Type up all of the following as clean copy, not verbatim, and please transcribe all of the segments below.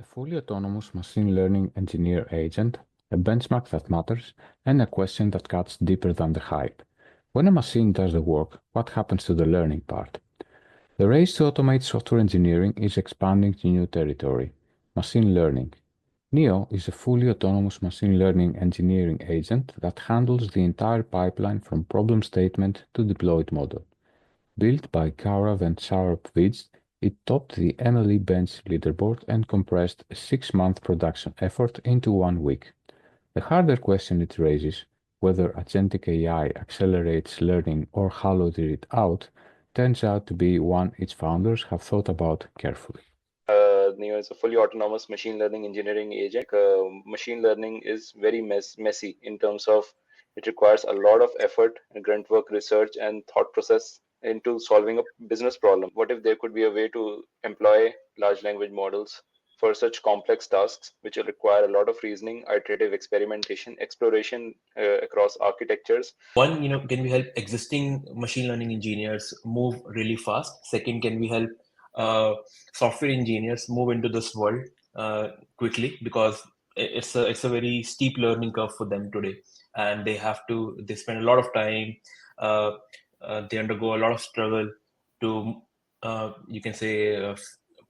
A fully autonomous machine learning engineer agent, a benchmark that matters, and a question that cuts deeper than the hype. When a machine does the work, what happens to the learning part? The race to automate software engineering is expanding to new territory: machine learning. Neo is a fully autonomous machine learning engineering agent that handles the entire pipeline from problem statement to deployed model. Built by Gaurav and Saurabh Vij, it topped the MLE-Bench leaderboard and compressed a 6-month production effort into 1 week. The harder question it raises, whether agentic AI accelerates learning or hollows it out, turns out to be one its founders have thought about carefully. Neo is a fully autonomous machine learning engineering agent. Machine learning is very messy in terms of it requires a lot of effort, grunt work, research, and thought process into solving a business problem. What if there could be a way to employ large language models for such complex tasks, which will require a lot of reasoning, iterative experimentation, exploration across architectures? One, can we help existing machine learning engineers move really fast? Second, can we help software engineers move into this world quickly, because it's a very steep learning curve for them today, and they spend a lot of time, uh, they undergo a lot of struggle to you can say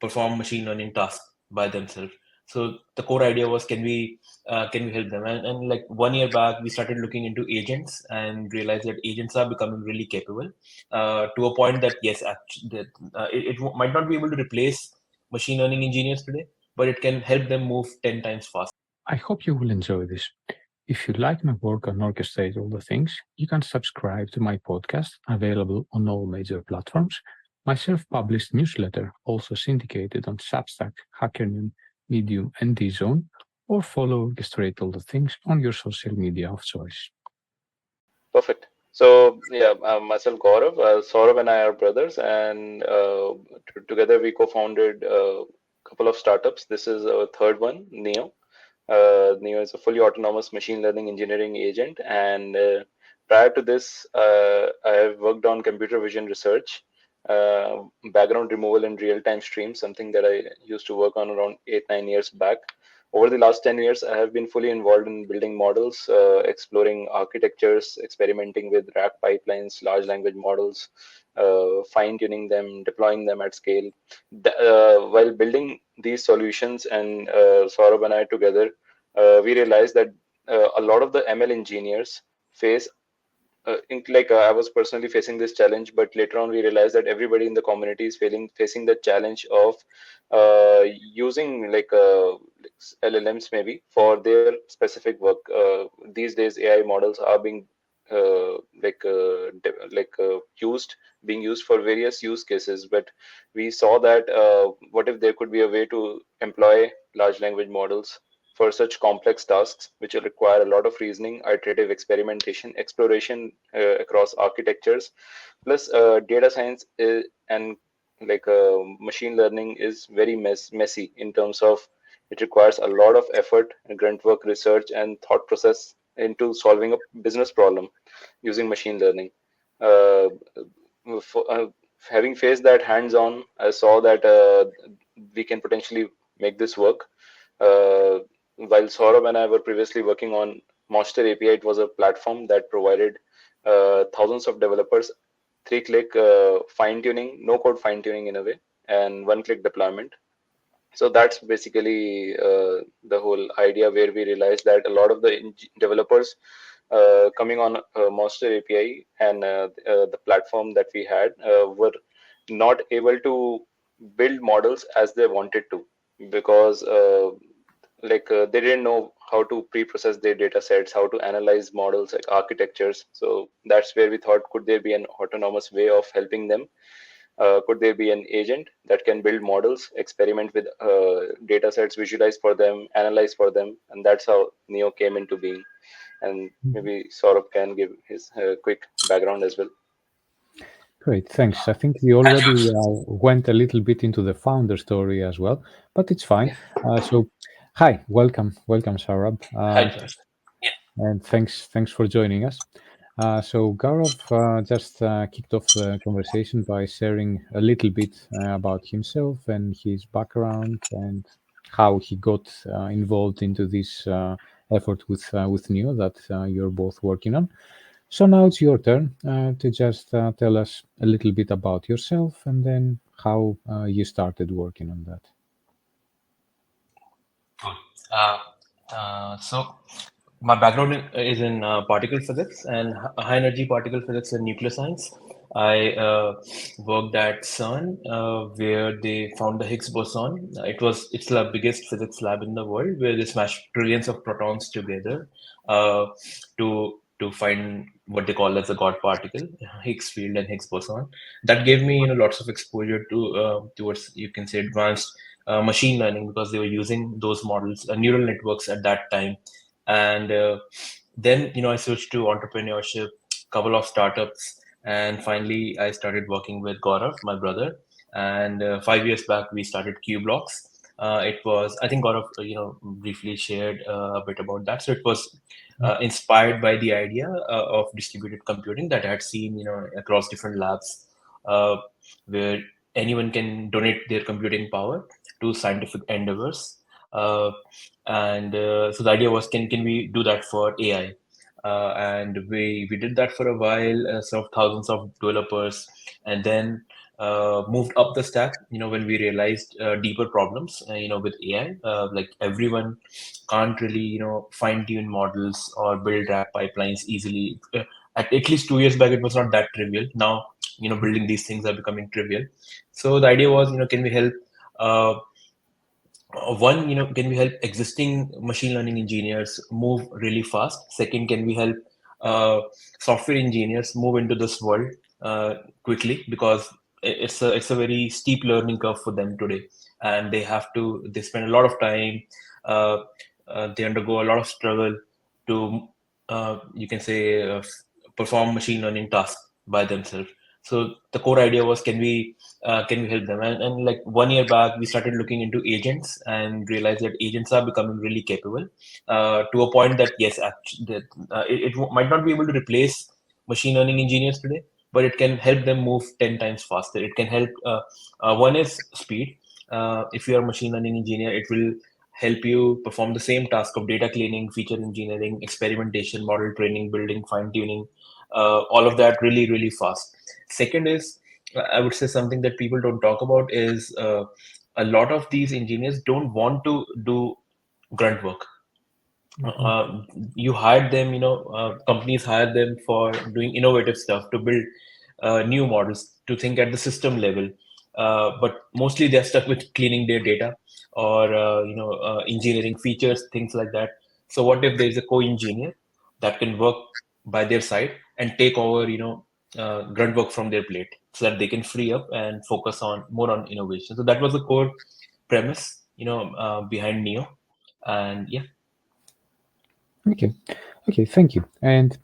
perform machine learning tasks by themselves. So the core idea was, can we help them? And like 1 year back, we started looking into agents and realized that agents are becoming really capable to a point that yes, actually, it might not be able to replace machine learning engineers today, but it can help them move 10 times faster. I hope you will enjoy this. If you like my work on Orchestrate All the Things, you can subscribe to my podcast, available on all major platforms, my self-published newsletter, also syndicated on Substack, Hackername, Medium, and DZone, or follow Orchestrate All the Things on your social media of choice. Perfect. So yeah, myself Gaurav, Saurabh and I are brothers, and together we co-founded a couple of startups. This is our third one, Neo. Neo is a fully autonomous machine learning engineering agent, and prior to this, I have worked on computer vision research, background removal in real-time streams, something that I used to work on around 8-9 years back. Over the last 10 years, I have been fully involved in building models, exploring architectures, experimenting with RAG pipelines, large language models, fine-tuning them, deploying them at scale. While building these solutions, and Saurabh and I together, we realized that a lot of the ML engineers face I was personally facing this challenge, but later on we realized that everybody in the community is facing the challenge of using LLMs maybe for their specific work. These days, AI models are being used being used for various use cases, but we saw that what if there could be a way to employ large language models for such complex tasks, which will require a lot of reasoning, iterative experimentation, exploration across architectures, plus data science and machine learning is very messy in terms of it requires a lot of effort, grunt work, research, and thought process into solving a business problem using machine learning. Uh, for, Having faced that hands-on, I saw that we can potentially make this work. While Saurabh and I were previously working on Monster API, it was a platform that provided thousands of developers 3-click fine-tuning, no-code fine-tuning in a way, and one-click deployment. So that's basically the whole idea, where we realized that a lot of the developers coming on Monster API and the platform that we had were not able to build models as they wanted to, because they didn't know how to pre-process their data sets, how to analyze models like architectures. So that's where we thought, could there be an autonomous way of helping them? Could there be an agent that can build models, experiment with data sets, visualize for them, analyze for them? And that's how Neo came into being. And maybe Saurabh can give his quick background as well. Great, thanks. I think we already went a little bit into the founder story as well, but it's fine. Hi, welcome, Saurabh, Hi, Josh. and thanks for joining us. So Gaurav just kicked off the conversation by sharing a little bit about himself and his background, and how he got involved into this effort with Neo that you're both working on. So now it's your turn to just tell us a little bit about yourself and then how you started working on that. Cool. Uh, so my background is in particle physics and high energy particle physics and nuclear science. I worked at CERN, where they found the Higgs boson. It's the biggest physics lab in the world, where they smashed trillions of protons together uh, to find what they call as a God particle, Higgs field and Higgs boson. That gave me lots of exposure to towards, you can say, advanced machine learning, because they were using those models, neural networks at that time. And then I switched to entrepreneurship, couple of startups, and finally I started working with Gaurav, my brother. And 5 years back we started Qblocks. It was, I think Gaurav briefly shared a bit about that. So it was inspired by the idea of distributed computing that I had seen across different labs, uh, where anyone can donate their computing power to scientific endeavors. Uh, and so the idea was, can we do that for AI? And we did that for a while, served thousands of developers, and then moved up the stack. When we realized deeper problems, with AI, like everyone can't really fine tune models or build RAG pipelines easily. At least 2 years back, it was not that trivial. Now, building these things are becoming trivial. So the idea was, can we help? Uh, One, can we help existing machine learning engineers move really fast? Second, can we help uh, software engineers move into this world quickly, because it's a very steep learning curve for them today, and they spend a lot of time, uh, they undergo a lot of struggle to you can say perform machine learning tasks by themselves. So the core idea was, can we help them? And like 1 year back, we started looking into agents and realized that agents are becoming really capable, to a point that yes, actually, that might not be able to replace machine learning engineers today, but it can help them move 10 times faster. It can help. One is speed. If you are a machine learning engineer, it will help you perform the same task of data cleaning, feature engineering, experimentation, model training, building, fine tuning, all of that really, really fast. Second is, I would say something that people don't talk about is, a lot of these engineers don't want to do grunt work. Mhm. uh, you hired them, companies hire them for doing innovative stuff, to build new models, to think at the system level. But mostly they're stuck with cleaning their data, or engineering features, things like that. So what if there's a co-engineer that can work by their side and take over, grunt work from their plate, so that they can free up and focus on more on innovation. So that was the core premise, behind Neo. And yeah. Okay, okay, thank you. And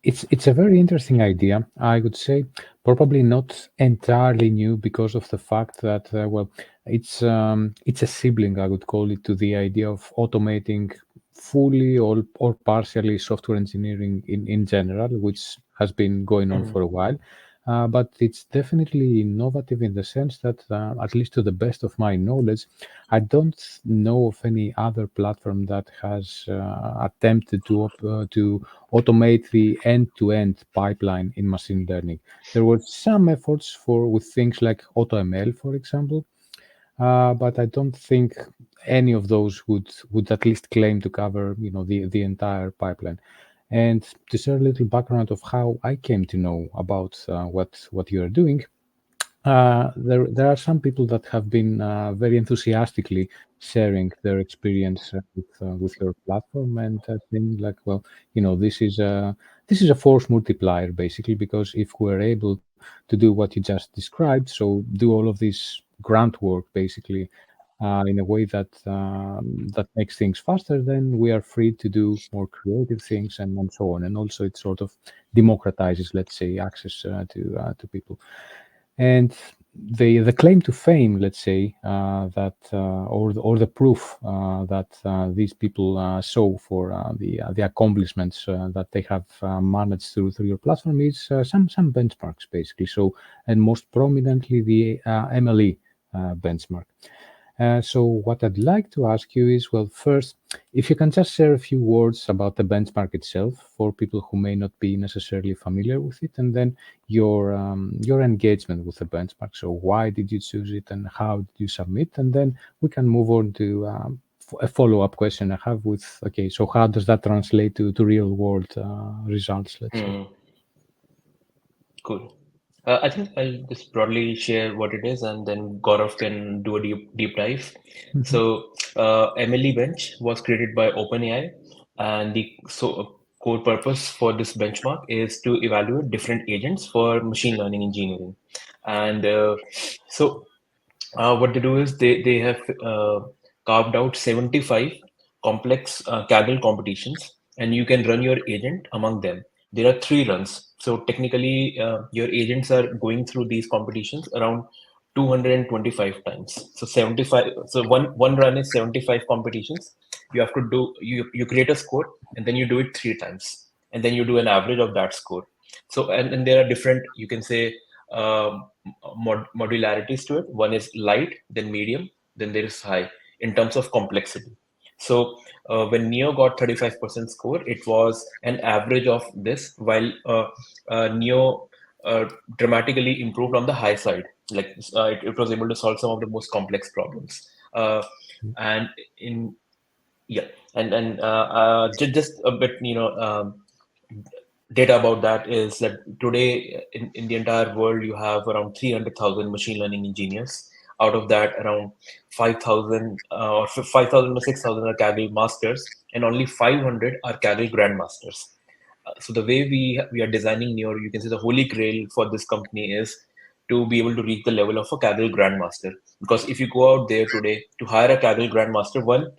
it's a very interesting idea. I would say probably not entirely new because of the fact that well, it's a sibling, I would call it, to the idea of automating fully or partially software engineering in general, which has been going on for a while. But it's definitely innovative in the sense that, at least to the best of my knowledge, I don't know of any other platform that has attempted to automate the end-to-end pipeline in machine learning. There were some efforts for with things like AutoML, for example, but I don't think any of those would at least claim to cover the entire pipeline. And to share a little background of how I came to know about what you are doing, there are some people that have been very enthusiastically sharing their experience with your platform, and saying like, well, this is a force multiplier basically, because if we're able to do what you just described, so do all of this grunt work basically in a way that makes things faster, then we are free to do more creative things and so on. And also, it sort of democratizes, let's say, access to people. And the claim to fame, let's say, or the proof that these people show for the accomplishments that they have managed through your platform is some benchmarks basically. So, and most prominently the MLE benchmark. So what I'd like to ask you is, well, first, if you can just share a few words about the benchmark itself for people who may not be necessarily familiar with it, and then your engagement with the benchmark. So why did you choose it, and how did you submit? And then we can move on to a follow-up question I have with, okay, so how does that translate to real-world results, let's say? Cool. I think I'll just broadly share what it is, and then Gaurav can do a deep dive. Mhm. So, MLE-Bench was created by OpenAI, and the core purpose for this benchmark is to evaluate different agents for machine learning engineering. And so what they do is they have carved out 75 complex Kaggle competitions, and you can run your agent among them. There are 3 runs. So technically, your agents are going through these competitions around 225 times. So 75. So one run is 75 competitions. You have to do you create a score, and then you do it 3 times, and then you do an average of that score. So and there are different, you can say, um, modularities to it. One is light, then medium, then there is high in terms of complexity. So when Neo got 35% score, it was an average of this, while Neo dramatically improved on the high side. Like it was able to solve some of the most complex problems. And in yeah, just a bit, data about that is that today in the entire world you have around 300,000 machine learning engineers. Out of that, around 5,000 or 5,000 or 6,000 are Kaggle masters, and only 500 are Kaggle grandmasters. So the way we are designing Neo, you can say the holy grail for this company is to be able to reach the level of a Kaggle grandmaster. Because if you go out there today to hire a Kaggle grandmaster, one,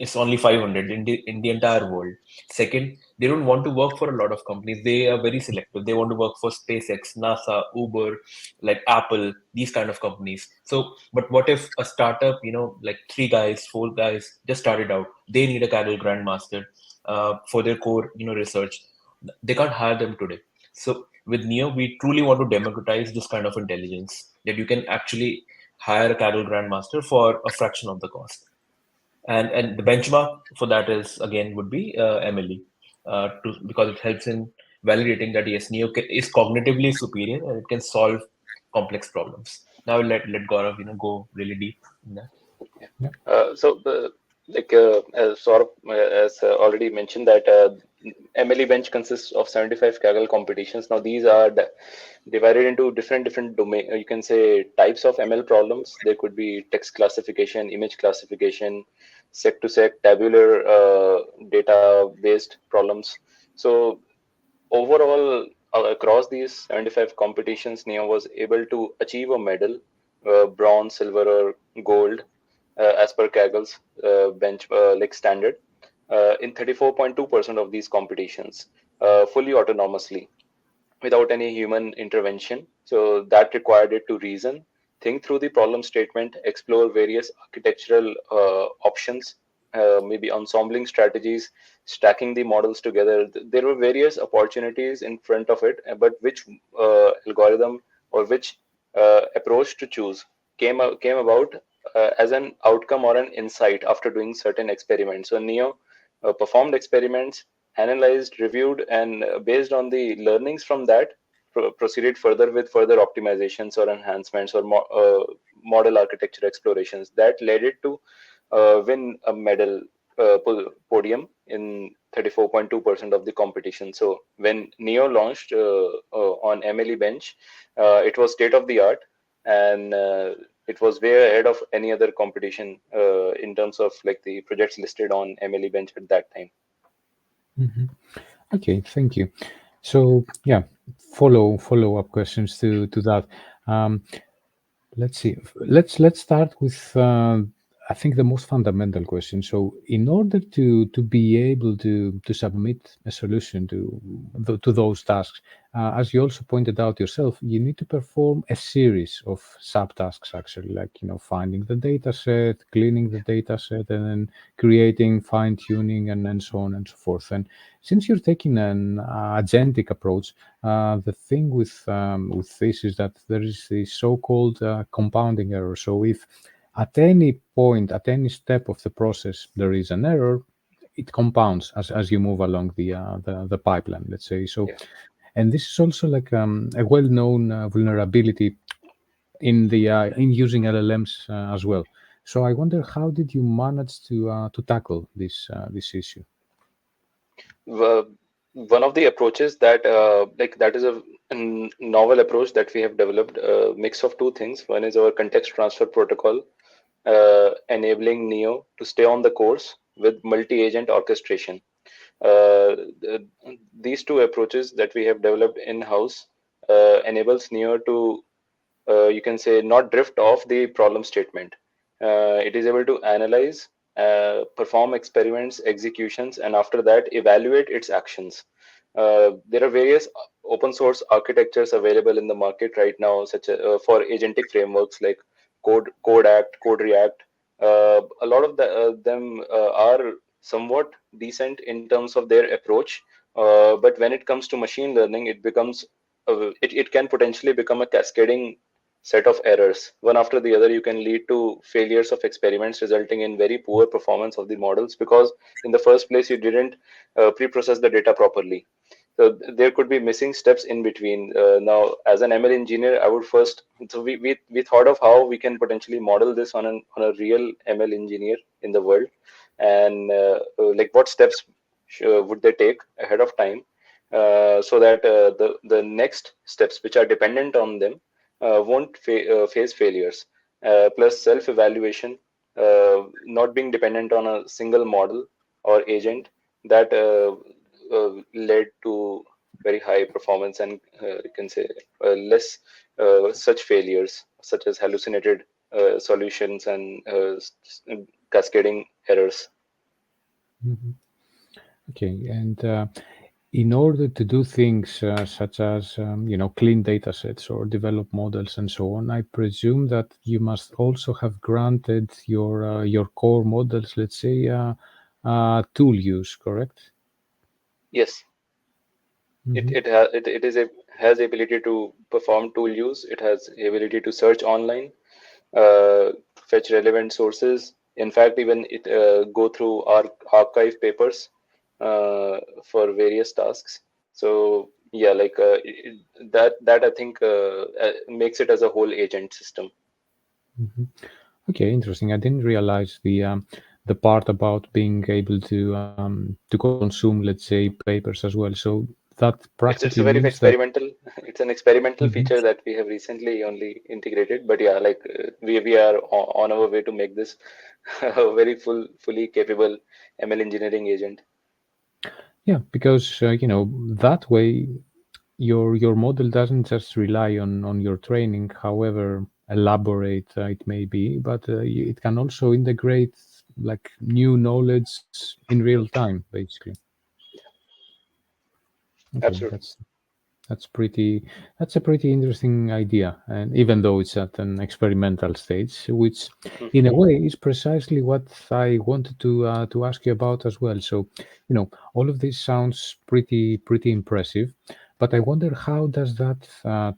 it's only 500 in the entire world. Second, they don't want to work for a lot of companies. They are very selective. They want to work for SpaceX, NASA, Uber, like Apple, these kind of companies. So but what if a startup, like 3 guys, 4 guys just started out, they need a Kaggle grandmaster for their core, research. They can't hire them today. So with Neo, we truly want to democratize this kind of intelligence, that you can actually hire a Kaggle grandmaster for a fraction of the cost. And the benchmark for that is, again, would be MLE, because it helps in validating that yes, Neo is cognitively superior and it can solve complex problems. Now let Gaurav go really deep in that. Yeah. As Saurabh has already mentioned that MLE-Bench consists of 75 Kaggle competitions. Now these are divided into different domain. You can say types of ML problems. There could be text classification, image classification, sec to sec, tabular data based problems. So overall, across these 75 competitions, Neo was able to achieve a medal, bronze, silver, or gold, as per Kaggle's bench like standard, in 34.2% of these competitions, fully autonomously, without any human intervention. So that required it to reason, think through the problem statement, explore various architectural options, maybe ensembling strategies, stacking the models together. There were various opportunities in front of it, but which algorithm or which approach to choose came about as an outcome or an insight after doing certain experiments. So Neo performed experiments, analyzed, reviewed, and based on the learnings from that, proceeded further with further optimizations or enhancements or model architecture explorations that led it to win a medal podium in 34.2% of the competition. So when Neo launched on MLE-Bench, it was state of the art, and it was way ahead of any other competition in terms of like the projects listed on MLE-Bench at that time. Mhm. Okay, thank you. So yeah, follow-up questions to that. Um, let's see. Let's start with I think the most fundamental question. So, in order to be able to submit a solution to those tasks, as you also pointed out yourself, you need to perform a series of subtasks. Actually, like finding the data set, cleaning the data set, and then creating, fine tuning, and so on and so forth. And since you're taking an agentic approach, the thing with this is that there is the so-called compounding error. So if at any point, at any step of the process, there is an error. It compounds as you move along the pipeline, let's say. So, Yeah. and this is also like a well-known vulnerability in using LLMs as well. So I wonder, how did you manage to tackle this issue? One of the approaches that that is a novel approach that we have developed, a mix of two things. One is our context transfer protocol, enabling Neo to stay on the course with multi-agent orchestration. These two approaches that we have developed in-house enables Neo to, you can say, not drift off the problem statement. It is able to analyze, perform experiments, executions, and after that evaluate its actions. There are various open source architectures available in the market right now, such as for agentic frameworks like Code Act, Code React. A lot of them are somewhat decent in terms of their approach, but when it comes to machine learning, it can potentially become a cascading set of errors. One after the other, you can lead to failures of experiments, resulting in very poor performance of the models because, in the first place, you didn't pre-process the data properly. So there could be missing steps in between. Now, as an ML engineer, I would first, so we thought of how we can potentially model this on a real ML engineer in the world, and like what steps would they take ahead of time, so that the next steps which are dependent on them won't face failures. Plus self evaluation, not being dependent on a single model or agent, that led to very high performance and, you can say, less such failures such as hallucinated solutions and cascading errors. Mhm. Okay, and in order to do things such as clean data sets or develop models and so on, I presume that you must also have granted your core models, let's say, tool use, correct? Yes, Hmm. it is a has the ability to perform tool use. It has the ability to search online, uh, fetch relevant sources. In fact, even it go through our archive papers for various tasks. So yeah, that I think makes it as a whole agent system. Hmm. Okay, interesting. I didn't realize the part about being able to consume, let's say, papers as well. So that practically It's a very means that. experimental. It's an experimental Mhm. feature that we have recently only integrated. But yeah, we are on our way to make this a very fully capable ML engineering agent. Yeah, because that way your model doesn't just rely on your training, however elaborate it may be, but it can also integrate like new knowledge in real time, basically. Okay, Absolutely. that's pretty that's a pretty interesting idea, and even though it's at an experimental stage, which Hmm. in a way is precisely what I wanted to ask you about as well. So, all of this sounds pretty impressive, but I wonder, how does that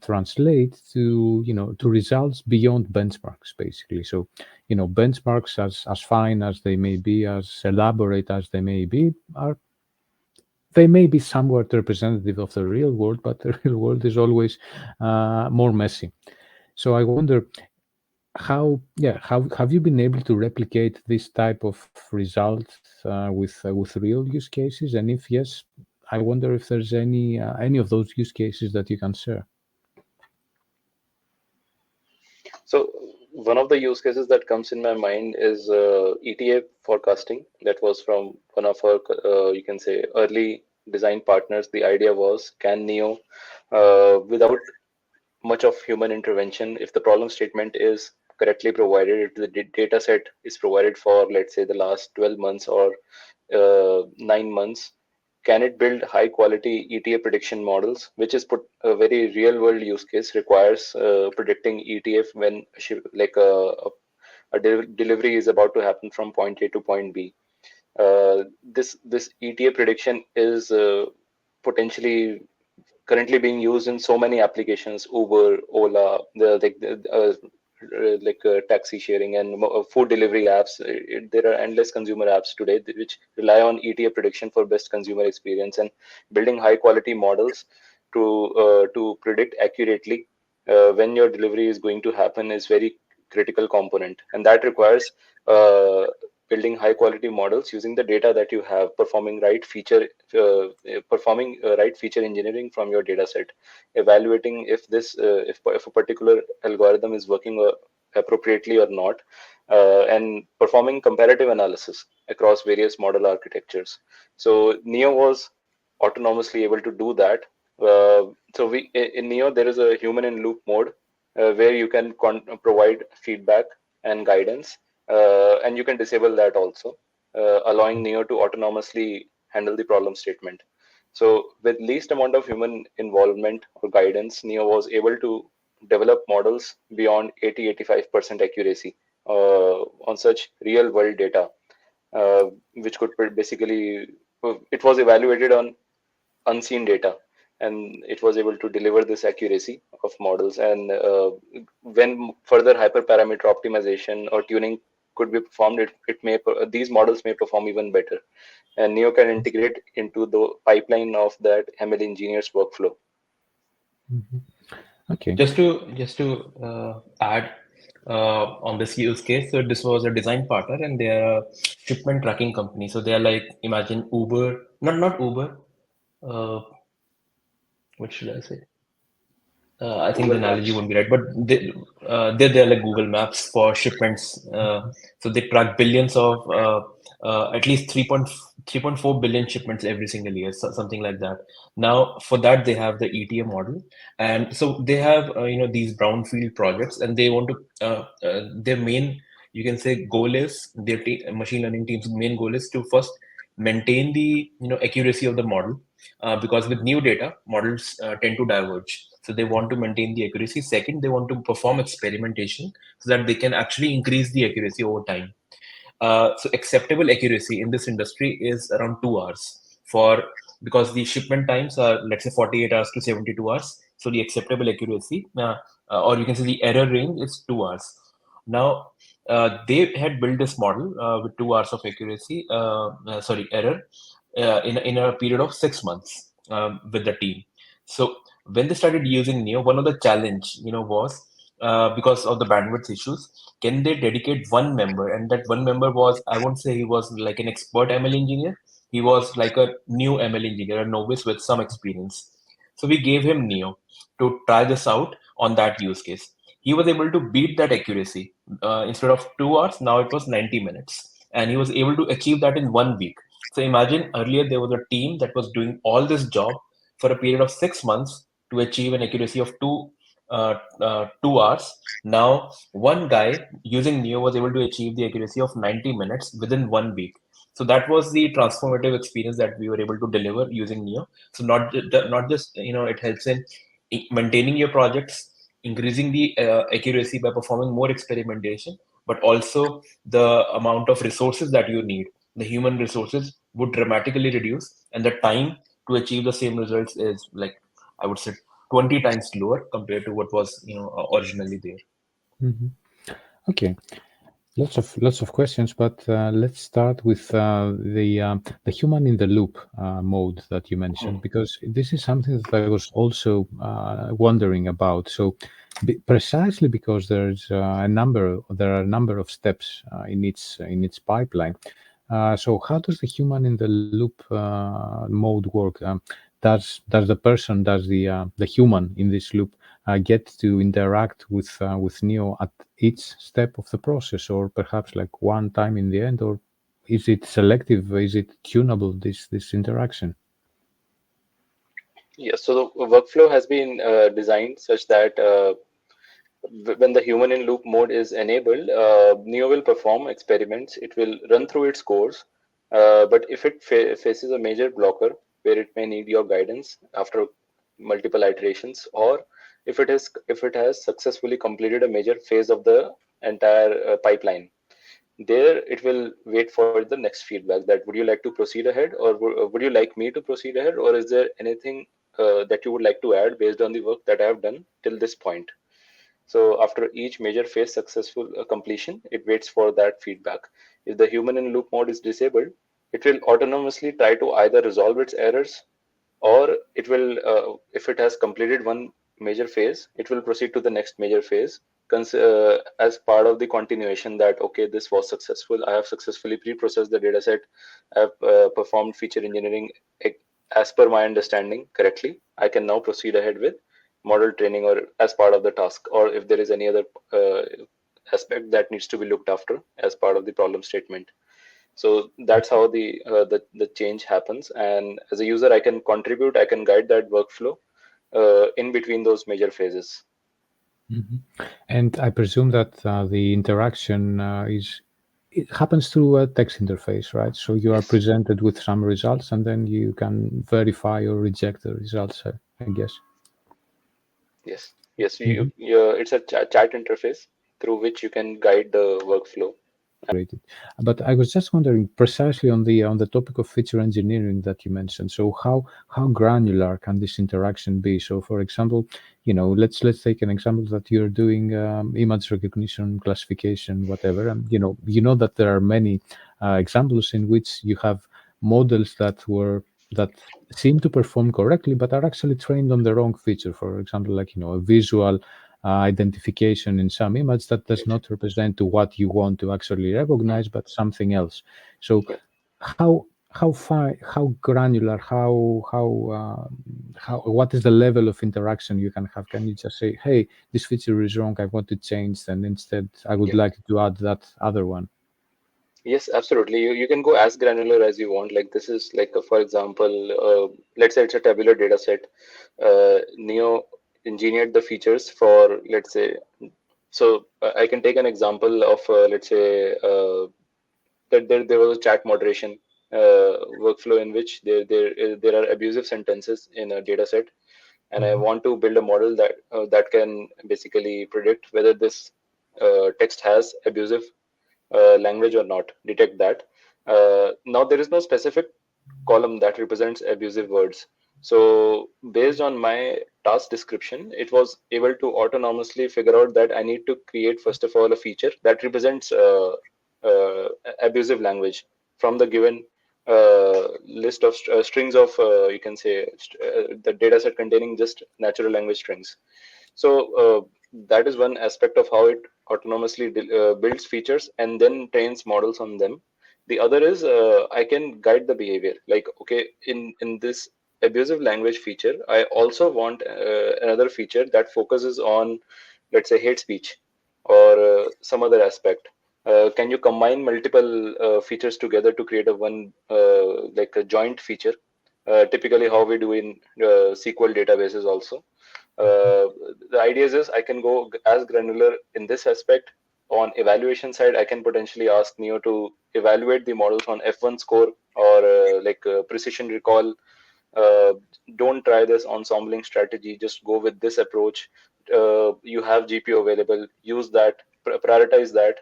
translate to results beyond benchmarks, basically. So, benchmarks, as fine as they may be, as elaborate as they may be, are they may be somewhat representative of the real world, but the real world is always more messy. So I wonder, how have you been able to replicate this type of result with real use cases? And if yes, I wonder if there's any of those use cases that you can share. So one of the use cases that comes in my mind is ETA forecasting. That was from one of our, you can say, early design partners. The idea was, can Neo, without much of human intervention, if the problem statement is correctly provided, if the data set is provided for, let's say, the last 12 months or 9 months, can it build high quality ETA prediction models, which is put a very real world use case, requires predicting ETF when a delivery is about to happen from point A to point B. This ETA prediction is potentially currently being used in so many applications: Uber, Ola, taxi sharing and food delivery apps. There are endless consumer apps today which rely on ETA prediction for best consumer experience, and building high quality models to predict accurately when your delivery is going to happen is very critical component, and that requires uh, building high quality models using the data that you have, performing right feature engineering from your data set, evaluating if a particular algorithm is working appropriately or not, and performing comparative analysis across various model architectures. So Neo was autonomously able to do that. So we in Neo there is a human in loop mode where you can provide feedback and guidance, and you can disable that also, allowing Neo to autonomously handle the problem statement. So with least amount of human involvement or guidance, Neo was able to develop models beyond 80-85% accuracy on such real world data, which could basically, it was evaluated on unseen data, and it was able to deliver this accuracy of models. And when further hyperparameter optimization or tuning could be performed, these models may perform even better, and Neo can integrate into the pipeline of that ML engineer's workflow. Okay. Just to add on this use case, so this was a design partner, and they are a shipment tracking company. So they are like, imagine Uber, not Uber. Uh, what should I say? I think the Google analogy Maps. won't be right, but they're like Google Maps for shipments. So they track billions of at least 3.4 billion shipments every single year, so, something like that. Now, for that, they have the ETA model, and so they have these brownfield projects, and they want to their main, you can say, goal is machine learning team's main goal is to first maintain the accuracy of the model, because with new data models tend to diverge, so they want to maintain the accuracy. Second, they want to perform experimentation so that they can actually increase the accuracy over time. So acceptable accuracy in this industry is around 2 hours, for because the shipment times are, let's say, 48 hours to 72 hours. So the acceptable accuracy, or you can say the error range, is 2 hours. Now, they had built this model with 2 hours of accuracy, error, in a period of 6 months with the team. So when they started using Neo, one of the challenge, was because of the bandwidth issues, can they dedicate one member? And that one member was, I won't say he was like an expert ML engineer. He was like a new ML engineer, a novice with some experience. So we gave him Neo to try this out on that use case. He was able to beat that accuracy. Instead of 2 hours, now it was 90 minutes. And he was able to achieve that in 1 week. So imagine, earlier there was a team that was doing all this job for a period of 6 months to achieve an accuracy of 2 hours. Now, one guy using Neo was able to achieve the accuracy of 90 minutes within 1 week. So that was the transformative experience that we were able to deliver using Neo. So not just it helps in maintaining your projects, increasing the accuracy by performing more experimentation, but also the amount of resources that you need, the human resources, would dramatically reduce, and the time to achieve the same results is, like, I would say, 20 times lower compared to what was originally there. Mhm. Okay. Lots of questions, but let's start with the human in the loop mode that you mentioned, because this is something that I was also wondering about. So, precisely because there are a number of steps in its pipeline. So, how does the human in the loop mode work? Does the person, does the human in this loop get to interact with Neo at each step of the process, or perhaps like one time in the end, or is it selective? Is it tunable? This interaction? Yes, so the workflow has been designed such that when the human in loop mode is enabled, Neo will perform experiments. It will run through its course, but if it faces a major blocker where it may need your guidance after multiple iterations, or if it has successfully completed a major phase of the entire pipeline, there it will wait for the next feedback, that would you like to proceed ahead, or would you like me to proceed ahead, or is there anything that you would like to add based on the work that I have done till this point. So after each major phase successful completion, it waits for that feedback. If the human in loop mode is disabled, it will autonomously try to either resolve its errors, or it will, if it has completed one major phase, it will proceed to the next major phase as part of the continuation that, okay, this was successful. I have successfully pre-processed the data set. I have performed feature engineering as per my understanding correctly. I can now proceed ahead with model training or as part of the task, or if there is any other uh, aspect that needs to be looked after as part of the problem statement. So that's how the change happens, and as a user I can contribute, I can guide that workflow in between those major phases. And I presume that the interaction it happens through a text interface, right? So you are Yes, presented with some results, and then you can verify or reject the results, I guess. yes, it's a chat interface through which you can guide the workflow. Great. But I was just wondering precisely on the topic of feature engineering that you mentioned. So how granular can this interaction be? So for example, let's take an example that you're doing image recognition, classification, whatever, and you know that there are many examples in which you have models that seem to perform correctly, but are actually trained on the wrong feature. For example, like a visual identification in some image that does Right. not represent to what you want to actually recognize, but something else. So Yeah. how far, how granular, how what is the level of interaction you can have? Can you just say, hey, this feature is wrong, I want to change, and instead I would Yeah. like to add that other one? Yes, absolutely. You can go as granular as you want. Like this is like, for example, let's say it's a tabular data set. Neo engineered the features for, let's say, so I can take an example of, let's say, that there was a chat moderation workflow in which there are abusive sentences in a data set, and I want to build a model that can basically predict whether this text has abusive language or not, detect that. Now there is no specific column that represents abusive words. So based on my task description, it was able to autonomously figure out that I need to create, first of all, a feature that represents uh, abusive language from the given list of strings of, you can say, the data set containing just natural language strings. So that is one aspect of how it autonomously builds features and then trains models on them. The other is, I can guide the behavior. Like, okay, in this abusive language feature, I also want another feature that focuses on, let's say, hate speech or some other aspect. Can you combine multiple features together to create a one, like a joint feature? Typically, how we do in SQL databases also. The idea is I can go as granular in this aspect. On evaluation side, I can potentially ask Neo to evaluate the models on F1 score or like precision recall. uh, don't try this ensembling strategy, just go with this approach. You have GPU available, use that, prioritize that.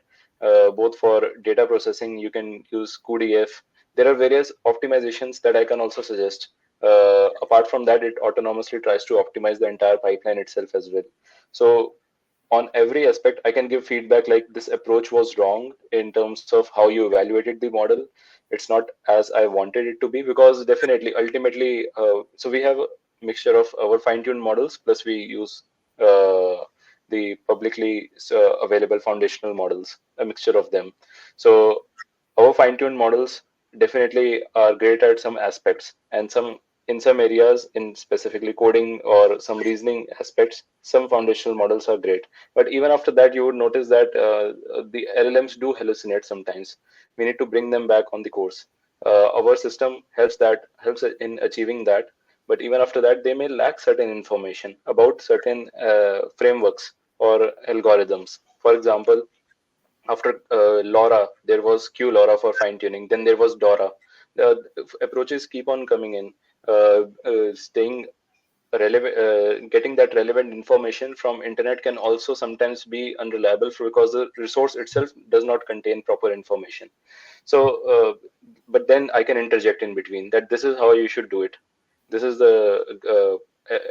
Both for data processing, you can use QDF. There are various optimizations that I can also suggest. Apart from that, it autonomously tries to optimize the entire pipeline itself as well. So on every aspect, I can give feedback like this approach was wrong in terms of how you evaluated the model. It's not as I wanted it to be, because definitely, ultimately, so we have a mixture of our fine-tuned models, plus we use the publicly available foundational models, a mixture of them. So our fine-tuned models definitely are great at some aspects, and some in some areas, in specifically coding or some reasoning aspects, some foundational models are great. But even after that, you would notice that the LLMs do hallucinate sometimes. We need to bring them back on the course. Our system helps in achieving that. But even after that, they may lack certain information about certain frameworks or algorithms. For example, after LoRa, there was QLoRa for fine tuning. Then there was DORA. The approaches keep on coming in, staying relevant. Getting that relevant information from internet can also sometimes be unreliable because the resource itself does not contain proper information. So, but then I can interject in between that this is how you should do it. This is the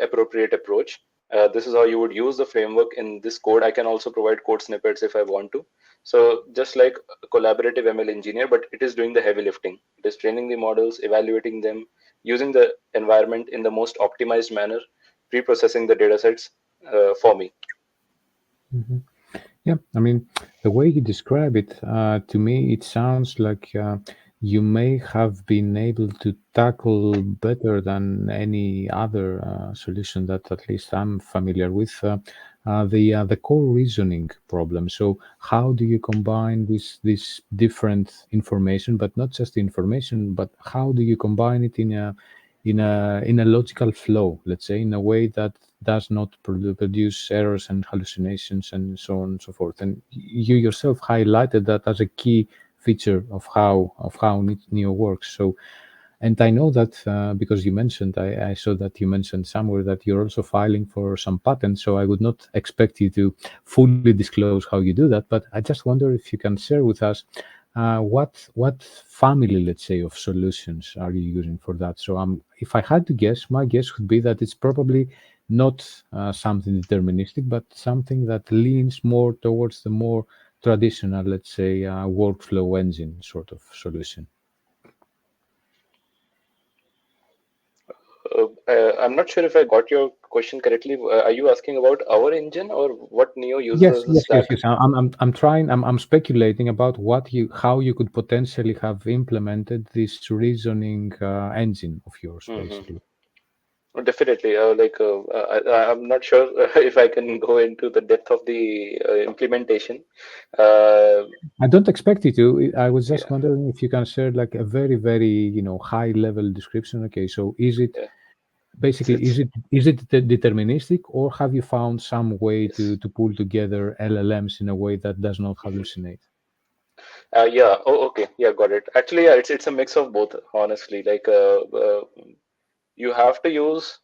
appropriate approach. This is how you would use the framework in this code. I can also provide code snippets if I want to. So just like a collaborative ML engineer, but it is doing the heavy lifting. It is training the models, evaluating them, using the environment in the most optimized manner, pre-processing the data sets for me. Mhm. Yeah, I mean, the way you describe it, to me, it sounds like you may have been able to tackle better than any other solution that at least I'm familiar with, the core reasoning problem. So, how do you combine this different information, but not just information, but how do you combine it in a logical flow, let's say, in a way that does not produce errors and hallucinations and so on and so forth. And you yourself highlighted that as a key feature of how Neo works. So, and I know that because you mentioned, I saw that you mentioned somewhere that you're also filing for some patents. So I would not expect you to fully disclose how you do that, but I just wonder if you can share with us what family, let's say, of solutions are you using for that? So if I had to guess, my guess would be that it's probably not something deterministic, but something that leans more towards the more traditional, let's say, workflow engine sort of solution. I'm not sure if I got your question correctly. Are you asking about our engine or what Neo uses Yes, as a yes, yes, stack? yes. I'm trying. I'm speculating about how you could potentially have implemented this reasoning engine of yours, Hmm. basically. Definitely. I'm not sure if I can go into the depth of the implementation. Uh, I don't expect you to. I was just yeah, wondering if you can share like a very, very, high level description. Okay, so is it yeah. basically It's deterministic, or have you found some way yes. to pull together LLMs in a way that does not Mhm. hallucinate? Yeah. Oh, okay. Yeah, got it. Actually, yeah, it's a mix of both. Honestly, you have to use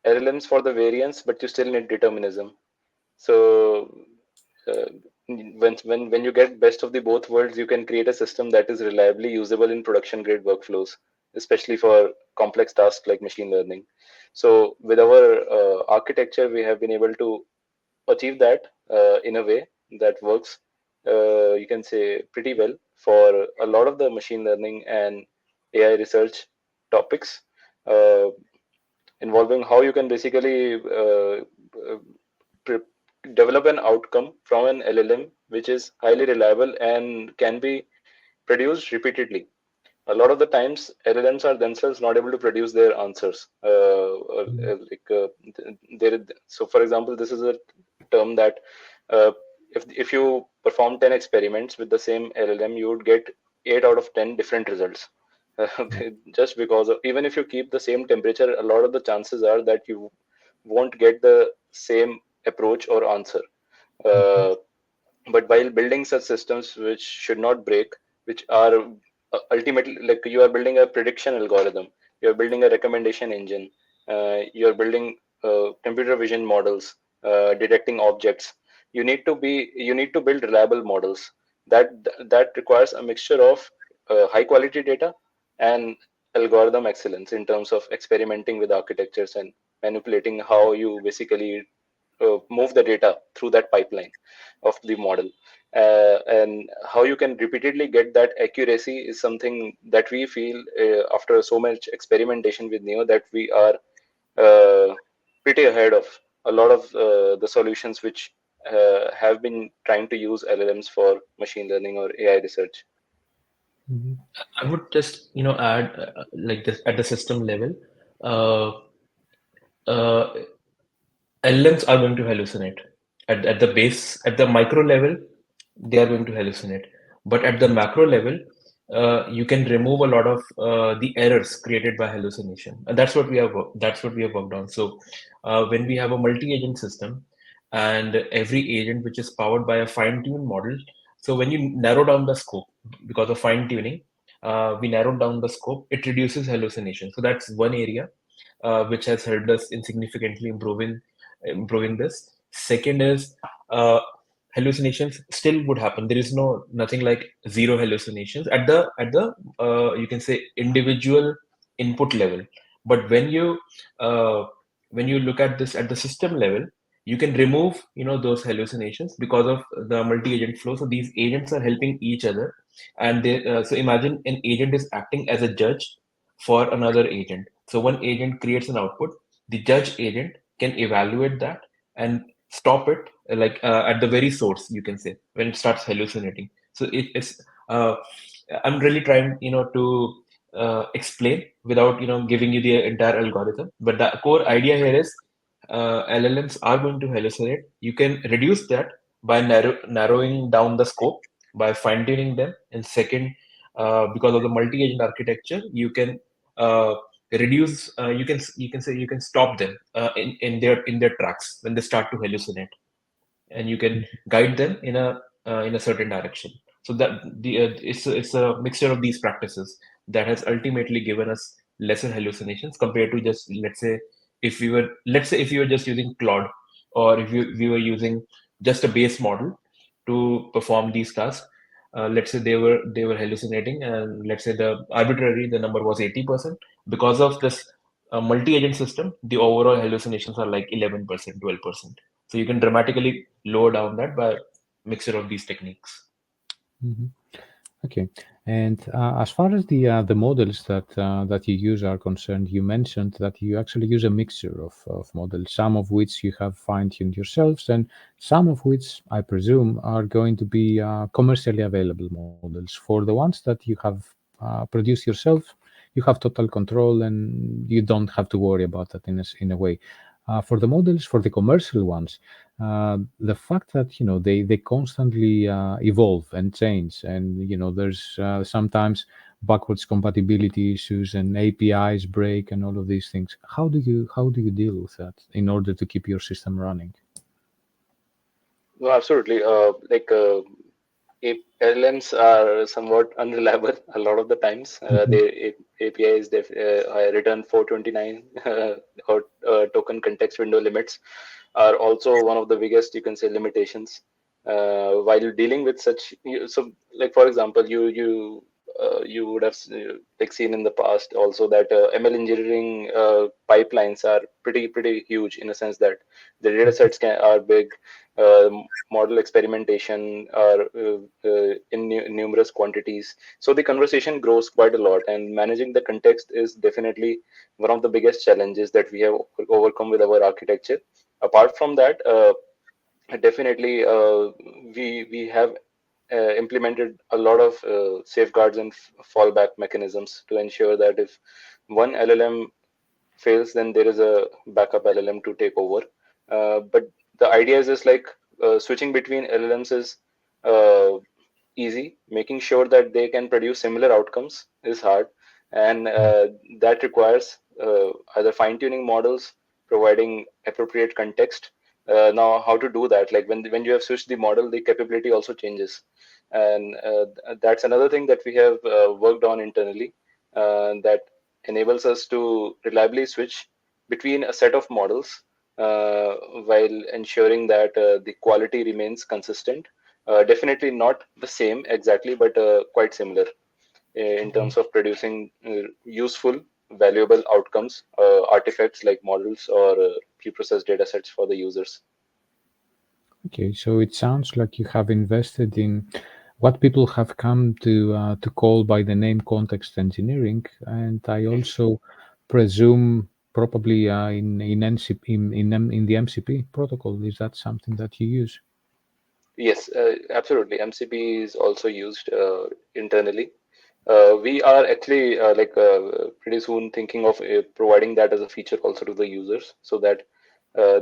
LLMs for the variance, but you still need determinism. So uh, when you get best of the both worlds, you can create a system that is reliably usable in production grade workflows, especially for complex tasks like machine learning. So with our architecture, we have been able to achieve that in a way that works. You can say pretty well for a lot of the machine learning and AI research topics. Uh, Involving how you can basically pre- develop an outcome from an LLM which is highly reliable and can be produced repeatedly. A lot of the times, LLMs are themselves not able to produce their answers. So, for example, this is a term that uh, if you perform 10 experiments with the same LLM, you would get 8 out of 10 different results. Just because of, even if you keep the same temperature, a lot of the chances are that you won't get the same approach or answer. Uh, but while building such systems which should not break, which are ultimately like you are building a prediction algorithm, you are building a recommendation engine, you are building computer vision models, detecting objects. You need to build reliable models. That requires a mixture of high quality data and algorithm excellence in terms of experimenting with architectures and manipulating how you basically move the data through that pipeline of the model. And how you can repeatedly get that accuracy is something that we feel after so much experimentation with Neo that we are pretty ahead of a lot of the solutions which have been trying to use LLMs for machine learning or AI research. Mhm. I would just add like this at the system level. Uh, uh, LLMs are going to hallucinate at the base, at the micro level, they are going to hallucinate. But at the macro level, you can remove a lot of the errors created by hallucination, and that's what we have worked on. So when we have a multi-agent system, and every agent which is powered by a fine-tuned model, so when you narrow down the scope because of fine-tuning, we narrowed down the scope. It reduces hallucination. So that's one area which has helped us in significantly improving this. Second is hallucinations still would happen. There is nothing like zero hallucinations at the you can say individual input level. But when you uh, when you look at this at the system level, you can remove those hallucinations because of the multi-agent flow. So these agents are helping each other, and so imagine an agent is acting as a judge for another agent. So one agent creates an output, the judge agent can evaluate that and stop it, at the very source, you can say, when it starts hallucinating. So it's I'm really trying to explain without giving you the entire algorithm, but the core idea here is LLMs are going to hallucinate. You can reduce that by narrowing down the scope, by fine tuning them. And second, because of the multi-agent architecture, you can reduce. You can stop them in their tracks when they start to hallucinate, and you can guide them in a certain direction. So that it's a mixture of these practices that has ultimately given us lesser hallucinations compared to just, let's say if you were just using Claude, or if we were using just a base model to perform these tasks. Let's say they were hallucinating, and let's say the number was 80%. Because of this multi-agent system, the overall hallucinations are like 11%, 12%. So you can dramatically lower down that by mixture of these techniques. Mhm. Okay. And as far as the models that you use are concerned, you mentioned that you actually use a mixture of models, some of which you have fine-tuned yourselves, and some of which I presume are going to be commercially available models. For the ones that you have produced yourself, you have total control, and you don't have to worry about that in a way. For the models, for the commercial ones, the fact that they constantly evolve and change, and there's sometimes backwards compatibility issues and APIs break and all of these things. How do you deal with that in order to keep your system running? No, absolutely. LLMs are somewhat unreliable a lot of the times. Mhm. Their APIs return 429 or token context window limits are also one of the biggest, you can say, limitations. While dealing with such, so like for example, you would have like seen in the past also that ML engineering pipelines are pretty huge, in a sense that the data sets are big. Uh, Model experimentation are in numerous quantities, so the conversation grows quite a lot, and managing the context is definitely one of the biggest challenges that we have overcome with our architecture. Apart from that, definitely we have implemented a lot of safeguards and fallback mechanisms to ensure that if one LLM fails, then there is a backup LLM to take over. But the idea is just like switching between LLMs is uh, easy. Making sure that they can produce similar outcomes is hard, and that requires either fine tuning models, providing appropriate context. Now, how to do that? Like when you have switched the model, the capability also changes, and that's another thing that we have worked on internally. That enables us to reliably switch between a set of models while ensuring that the quality remains consistent. Definitely not the same exactly, but quite similar in terms of producing useful, valuable outcomes, artifacts like models or preprocessed data sets for the users. Okay, so it sounds like you have invested in what people have come to call by the name context engineering, and I Mhm. also presume probably in NCP, in the MCP protocol. Is that something that you use? Yes, absolutely. MCP is also used internally. We are actually pretty soon thinking of providing that as a feature also to the users, so that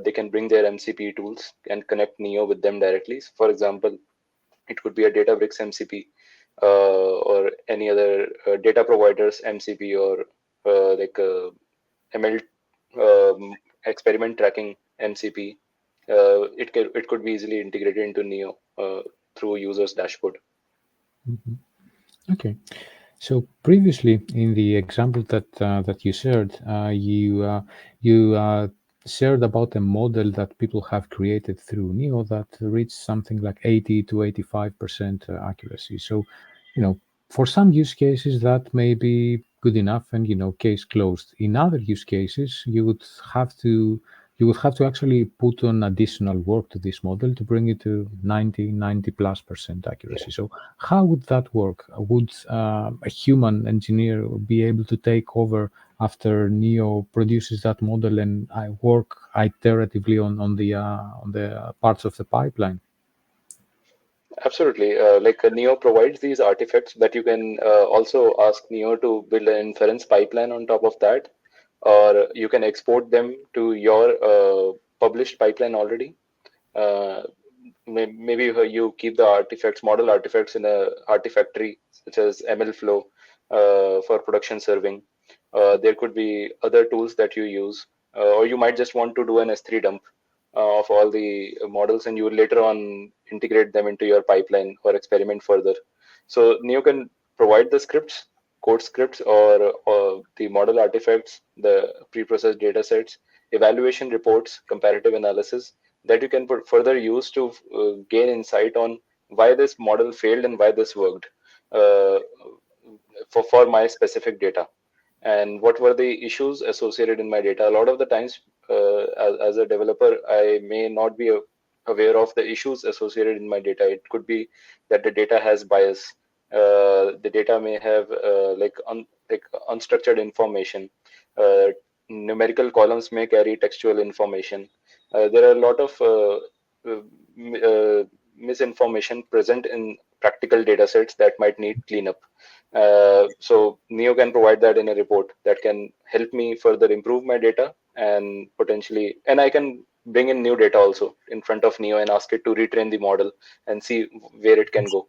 they can bring their MCP tools and connect Neo with them directly. For example, it could be a Databricks MCP or any other data providers MCP, or ML experiment tracking MCP. It could be easily integrated into Neo through users dashboard. Mhm. Okay. So previously, in the example that you shared, you shared about a model that people have created through Neo that reached something like 80 to 85% accuracy. So, you know, For some use cases, that may be good enough and, case closed. In other use cases, you would have to actually put on additional work to this model to bring it to 90 plus percent accuracy. So how would that work? Would a human engineer be able to take over after Neo produces that model and I work iteratively on the parts of the pipeline? Absolutely. Neo provides these artifacts, but you can also ask Neo to build an inference pipeline on top of that, or you can export them to your published pipeline already. Uh, Maybe you keep the artifacts, model artifacts in a artifactory such as ML Flow for production serving. There could be other tools that you use, or you might just want to do an S3 dump of all the models, and you will later on integrate them into your pipeline or experiment further. So Neo can provide the scripts, code scripts, or the model artifacts, the preprocessed data sets, evaluation reports, comparative analysis that you can further use to gain insight on why this model failed and why this worked uh, for my specific data, and what were the issues associated in my data. A lot of the times, as a developer, I may not be aware of the issues associated in my data. It could be that the data has bias. The data may have like unstructured information. Uh, Numerical columns may carry textual information. There are a lot of uh, misinformation present in practical data sets that might need cleanup. So Neo can provide that in a report that can help me further improve my data, and potentially, and I can bring in new data also in front of Neo and ask it to retrain the model and see where it can go.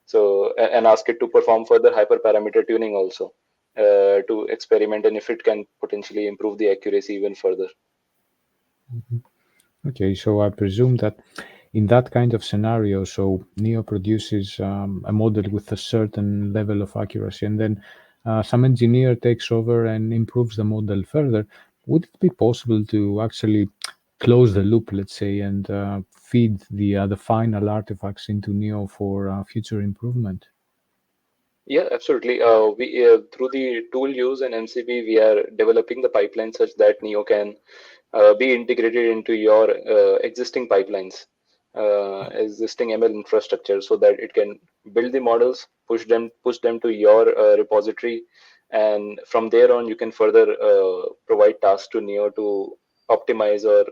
So, and ask it to perform further hyperparameter tuning also to experiment, and if it can potentially improve the accuracy even further. Okay, so I presume that in that kind of scenario, so Neo produces a model with a certain level of accuracy, and then some engineer takes over and improves the model further. Would it be possible to actually close the loop, let's say, and feed the final artifacts into Neo for future improvement? Yeah, absolutely. We through the tool use and MCP, we are developing the pipeline such that Neo can be integrated into your existing pipelines, existing ML infrastructure, so that it can build the models, push them to your repository, and from there on, you can further provide tasks to Neo to optimize or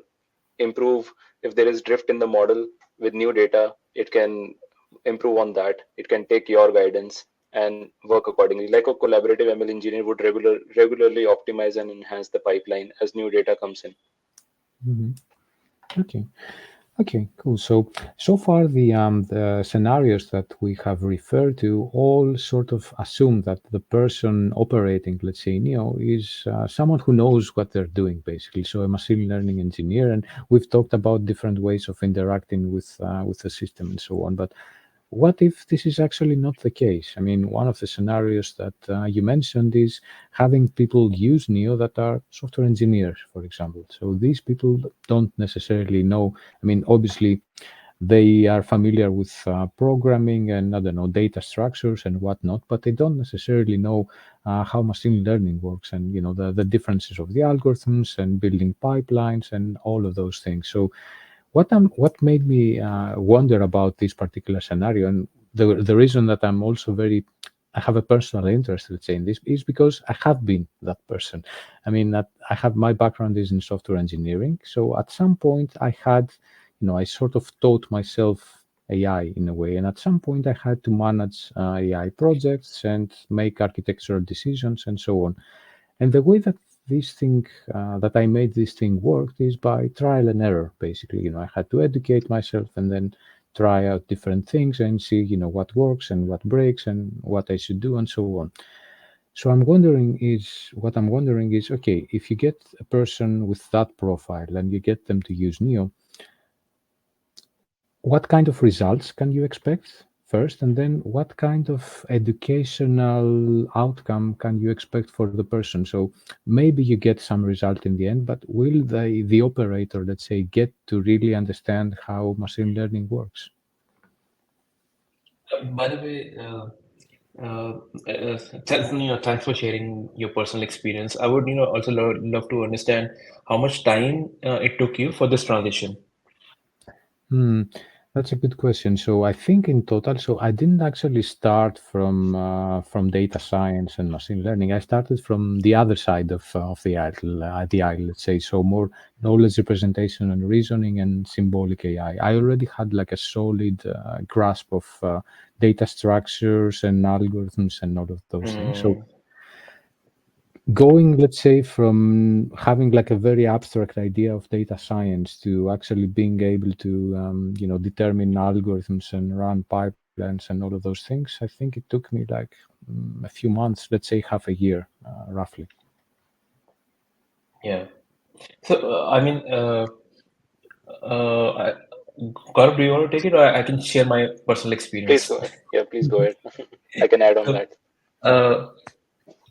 improve. If there is drift in the model with new data, it can improve on that. It can take your guidance and work accordingly, like a collaborative ML engineer would regularly optimize and enhance the pipeline as new data comes in. Mhm. Okay. Okay, cool. So far the scenarios that we have referred to all sort of assume that the person operating, let's say Neo, is someone who knows what they're doing, basically. So a machine learning engineer, and we've talked about different ways of interacting with the system and so on. But what if this is actually not the case? I mean, one of the scenarios that you mentioned is having people use Neo that are software engineers, for example. So these people don't necessarily know. I mean, obviously, they are familiar with programming and I don't know data structures and whatnot, but they don't necessarily know how machine learning works and the differences of the algorithms and building pipelines and all of those things. So what made me wonder about this particular scenario, and the reason that I have a personal interest, let's say, in this is because I have been that person. I mean, that I have my background is in software engineering, so at some point I sort of taught myself AI in a way, and at some point I had to manage AI projects and make architectural decisions and so on. And the way that that I made this thing work is by trial and error, basically. I had to educate myself and then try out different things and see, what works and what breaks and what I should do and so on. So what I'm wondering is, okay, if you get a person with that profile and you get them to use Neo, what kind of results can you expect first, and then what kind of educational outcome can you expect for the person? So maybe you get some result in the end, but will the operator, let's say, get to really understand how machine learning works? By the way, Uh, thanks for sharing your personal experience. I would, also love to understand how much time it took you for this transition. Hmm, that's a good question. So I think in total, so I didn't actually start from data science and machine learning. I started from the other side of the aisle, let's say. So more knowledge representation and reasoning and symbolic AI. I already had like a solid grasp of data structures and algorithms and all of those things. So Hmm. going, let's say, from having like a very abstract idea of data science to actually being able to determine algorithms and run pipelines and all of those things, I think it took me like a few months, let's say half a year, roughly. Yeah. So, I mean, I, Gaurav, do you want to take it, or I can share my personal Please experience? go ahead. Yeah, please go ahead. I can add on So, that. uh,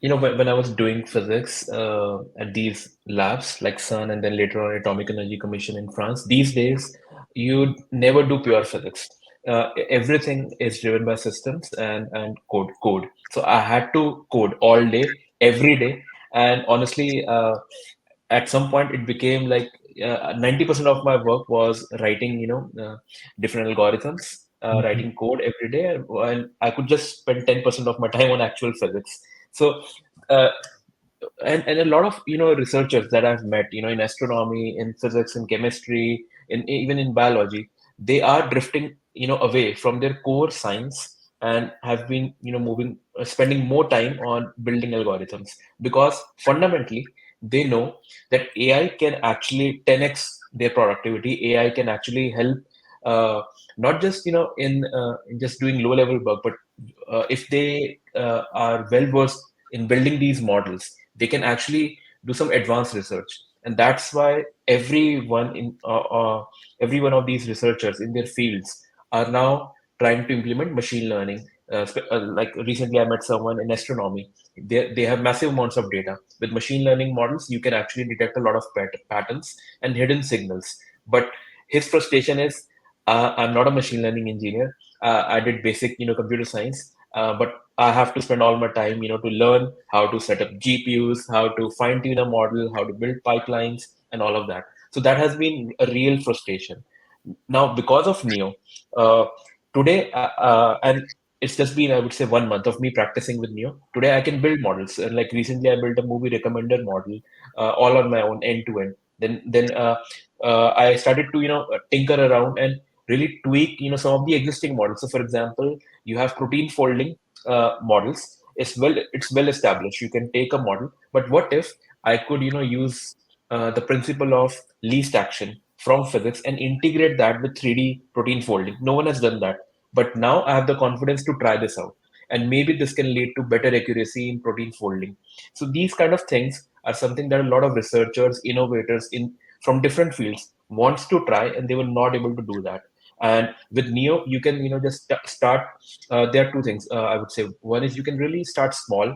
when I was doing physics at these labs like CERN and then later on Atomic Energy Commission in France, these days you never do pure physics. Everything is driven by systems and code. So I had to code all day, every day, and honestly, at some point it became like 90% of my work was writing, different algorithms, Mhm. writing code every day, and I could just spend 10% of my time on actual physics. So, uh, and a lot of researchers that I've met, in astronomy, in physics, in chemistry, in even in biology, they are drifting, away from their core science and have been, moving, spending more time on building algorithms because fundamentally they know that AI can actually 10x their productivity. AI can actually help. Uh, Not just in just doing low level work, but if they are well versed in building these models, they can actually do some advanced research, and that's why every one of these researchers in their fields are now trying to implement machine learning. Like recently, I met someone in astronomy. They have massive amounts of data. With machine learning models, you can actually detect a lot of patterns and hidden signals. But his frustration is, I'm not a machine learning engineer. I did basic, computer science, but I have to spend all my time, to learn how to set up GPUs, how to fine tune a model, how to build pipelines, and all of that. So that has been a real frustration. Now, because of Neo, uh, today, and it's just been, I would say, 1 month of me practicing with Neo. Today, I can build models. And like recently, I built a movie recommender model, all on my own, end to end. Then I started to, tinker around and really tweak, some of the existing models. So, for example, you have protein folding models. It's well established. You can take a model, but what if I could, use the principle of least action from physics and integrate that with 3D protein folding? No one has done that, but now I have the confidence to try this out, and maybe this can lead to better accuracy in protein folding. So these kind of things are something that a lot of researchers, innovators in from different fields wants to try, and they were not able to do that. And with Neo, you can just start. There are two things I would say. One is you can really start small.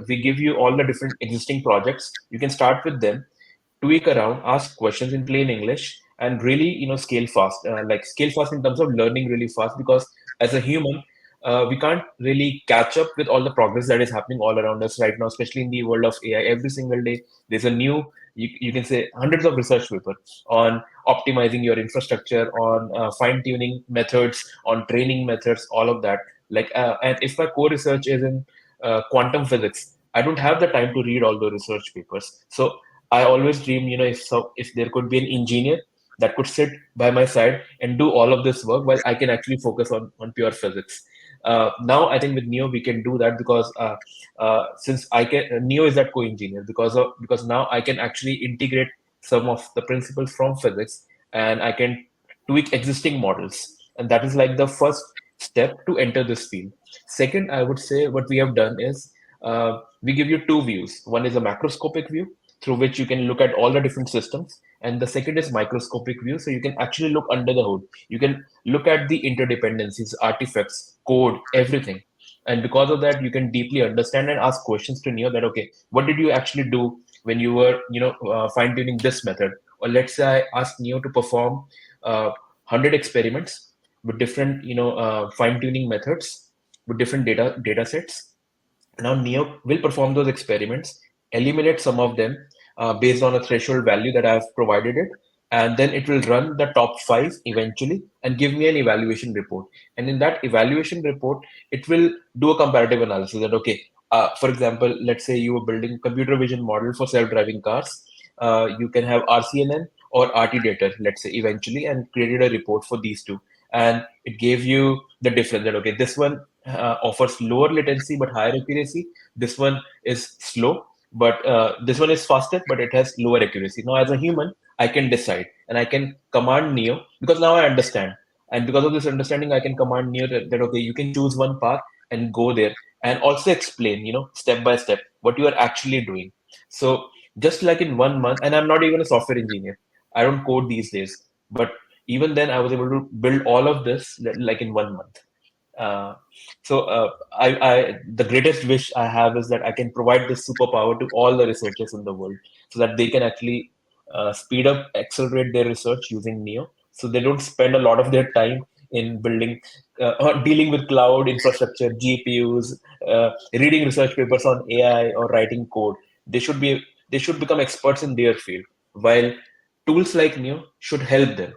We give you all the different existing projects. You can start with them, tweak around, ask questions in plain English, and really, scale fast. Like scale fast in terms of learning really fast, because as a human, we can't really catch up with all the progress that is happening all around us right now, especially in the world of AI. Every single day, there's a new, you can say, hundreds of research papers on optimizing your infrastructure, on fine tuning methods, on training methods, all of that. And if my core research is in quantum physics, I don't have the time to read all the research papers. So I always dream, if there could be an engineer that could sit by my side and do all of this work while I can actually focus on pure physics. Now I think with Neo we can do that because since I can, Neo is that co-engineer because now I can actually integrate some of the principles from physics, and I can tweak existing models, and that is like the first step to enter this field. Second, I would say what we have done is we give you two views. One is a macroscopic view through which you can look at all the different systems, and the second is microscopic view, so you can actually look under the hood. You can look at the interdependencies, artifacts, code, everything, and because of that you can deeply understand and ask questions to Neo that, okay, what did you actually do when you were fine tuning this method? Or let's say I ask Neo to perform 100 experiments with different fine tuning methods, with different data sets. Now Neo will perform those experiments, eliminate some of them based on a threshold value that I've provided it, and then it will run the top five eventually and give me an evaluation report. And in that evaluation report, it will do a comparative analysis that, okay, for example, let's say you were building computer vision model for self-driving cars. You can have RCNN or RT data, let's say, eventually, and created a report for these two. And it gave you the difference that, okay, this one offers lower latency but higher accuracy. This one is slow, but this one is faster, but it has lower accuracy. Now, as a human, I can decide and I can command Neo because now I understand. And because of this understanding, I can command Neo that okay, you can choose one path and go there and also explain, step by step what you are actually doing. So just like in 1 month, and I'm not even a software engineer, I don't code these days, but even then I was able to build all of this like in 1 month. Uh, the greatest wish I have is that I can provide this superpower to all the researchers in the world, so that they can actually speed up, accelerate their research using Neo, so they don't spend a lot of their time in building or dealing with cloud infrastructure, GPUs, reading research papers on AI or writing code. They should become experts in their field, while tools like Neo should help them.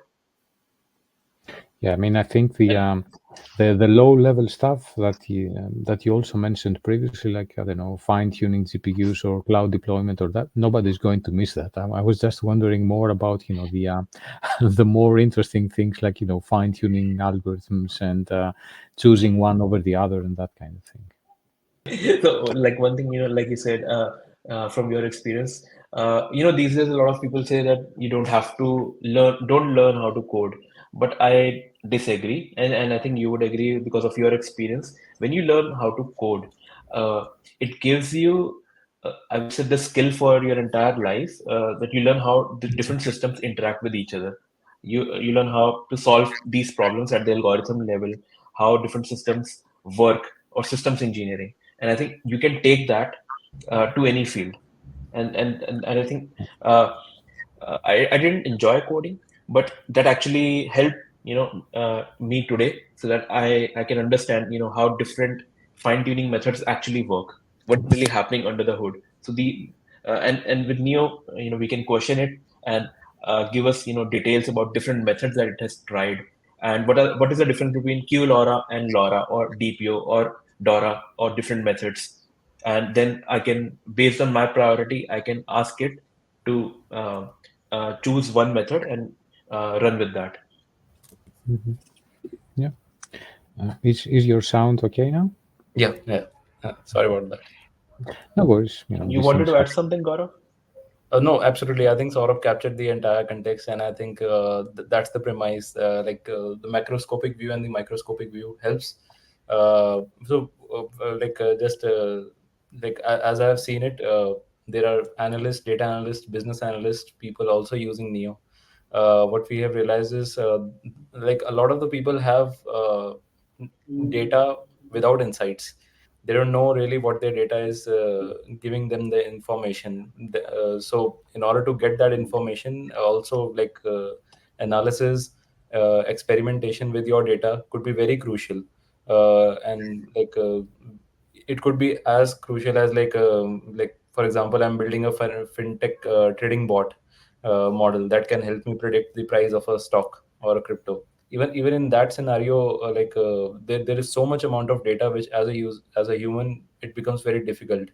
Yeah, I mean, I think the low level stuff that you also mentioned previously, like I don't know, fine tuning GPUs or cloud deployment or that, nobody's going to miss that. I was just wondering more about the the more interesting things like fine tuning algorithms and choosing one over the other and that kind of thing. So, like one thing, like you said, from your experience, these days a lot of people say that you don't learn how to code. But I disagree, and I think you would agree because of your experience. When you learn how to code, it gives you, I would say, the skill for your entire life, that you learn how the different systems interact with each other. You learn how to solve these problems at the algorithm level, how different systems work, or systems engineering. And I think you can take that to any field. And I think uh, I didn't enjoy coding, but that actually helped me today, so that I can understand how different fine tuning methods actually work, what's really happening under the hood. So and with Neo, we can question it and give us details about different methods that it has tried, and what is the difference between QLoRa and LoRa, or DPO or DORA, or different methods. And then I can, based on my priority, I can ask it to choose one method and run with that. Hmm. Yeah. Is your sound okay now? Yeah, yeah. Sorry about that. No worries. You These wanted things to add happen. something, Gaurav? No, absolutely. I think Saurabh captured the entire context, and I think that's the premise. The macroscopic view and the microscopic view helps. Just as I have seen it, there are analysts, data analysts, business analysts, people also using Neo. What we have realized is like a lot of the people have data without insights. They don't know really what their data is giving them the information. So in order to get that information, also analysis, experimentation with your data could be very crucial. And it could be as crucial as for example, I'm building a fintech trading bot model that can help me predict the price of a stock or a crypto. Even in that scenario, there is so much amount of data which as a human it becomes very difficult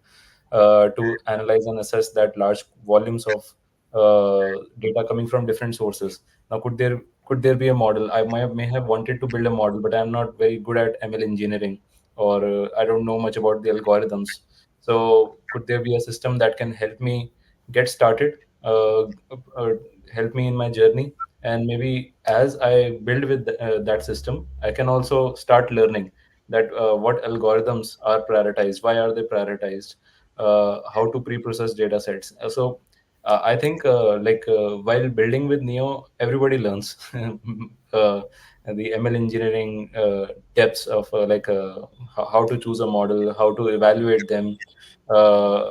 to analyze and assess that large volumes of data coming from different sources. Now, could there be a model? May have wanted to build a model, but I'm not very good at ML engineering, or I don't know much about the algorithms. So could there be a system that can help me get started, uh, help me in my journey, and maybe as I build with that system, I can also start learning that what algorithms are prioritized, why are they prioritized, how to pre-process data sets. I think while building with Neo, everybody learns the ML engineering depths of how to choose a model, how to evaluate them uh,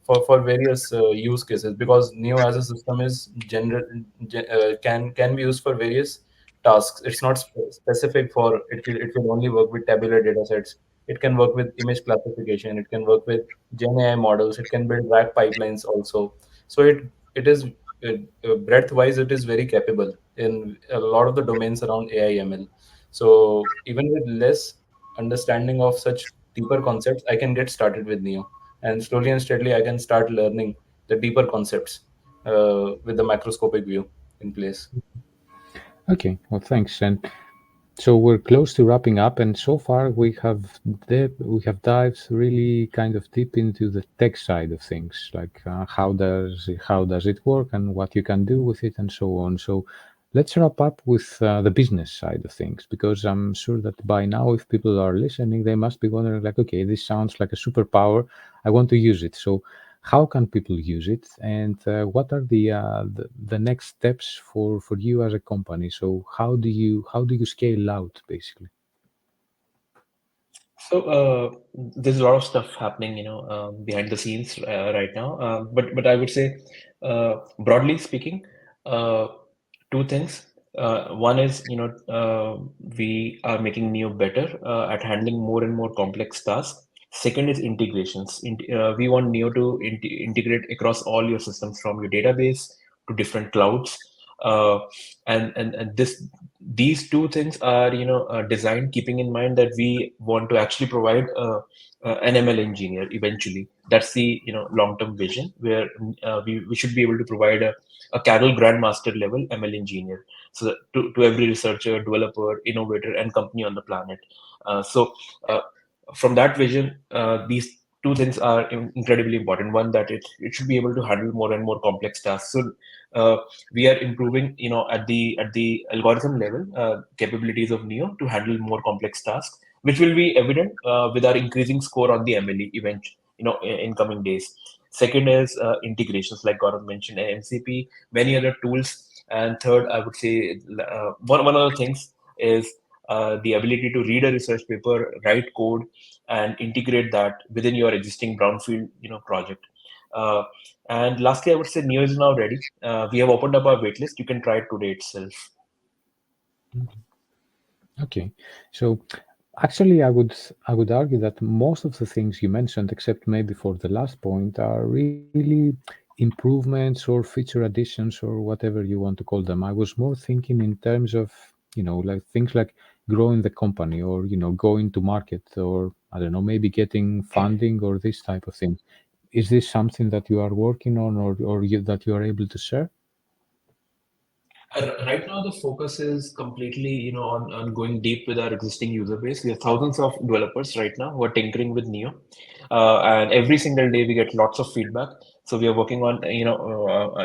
for various use cases. Because Neo as a system is can be used for various tasks. It's not specific for it will only work with tabular data sets. It can work with image classification. It can work with Gen AI models. It can build RAG pipelines also. So it is breadth wise, it is very capable in a lot of the domains around AI ML. So even with less understanding of such deeper concepts, I can get started with Neo, and slowly and steadily I can start learning the deeper concepts with the macroscopic view in place. Okay, well, thanks. And so we're close to wrapping up, and so far we have dived really kind of deep into the tech side of things, like how does it work and what you can do with it and so on. So let's wrap up with the business side of things, because I'm sure that by now, if people are listening, they must be wondering, like, okay, this sounds like a superpower. I want to use it. So how can people use it, and what are the next steps for you as a company? So how do you scale out, basically? So there's a lot of stuff happening, behind the scenes right now. But I would say, broadly speaking, uh, two things. One is, we are making Neo better at handling more and more complex tasks. Second is integrations. We want Neo to integrate across all your systems, from your database to different clouds. Uh, and these two things are, designed keeping in mind that we want to actually provide an ML engineer eventually. That's the, long term vision, where we should be able to provide a Carol Grandmaster level ML engineer, so that to every researcher, developer, innovator, and company on the planet. So from that vision, these two things are incredibly important. One, that it should be able to handle more and more complex tasks. So uh, we are improving, at the algorithm level, capabilities of Neo to handle more complex tasks, which will be evident with our increasing score on the MLE event, in coming days. Second is integrations, like Gaurav mentioned, MCP, many other tools. And third, I would say, one of the things is the ability to read a research paper, write code, and integrate that within your existing brownfield, project. Uh, and lastly, I would say Neo is now ready. We have opened up our waitlist. You can try it today itself. Okay, so actually, I would argue that most of the things you mentioned, except maybe for the last point, are really improvements or feature additions or whatever you want to call them. I was more thinking in terms of, like things like growing the company, or going to market, or I don't know, maybe getting funding or this type of thing. Is this something that you are working on, or that you are able to share? Right now, the focus is completely, on going deep with our existing user base. We have thousands of developers right now who are tinkering with Neo, and every single day we get lots of feedback. So we are working on,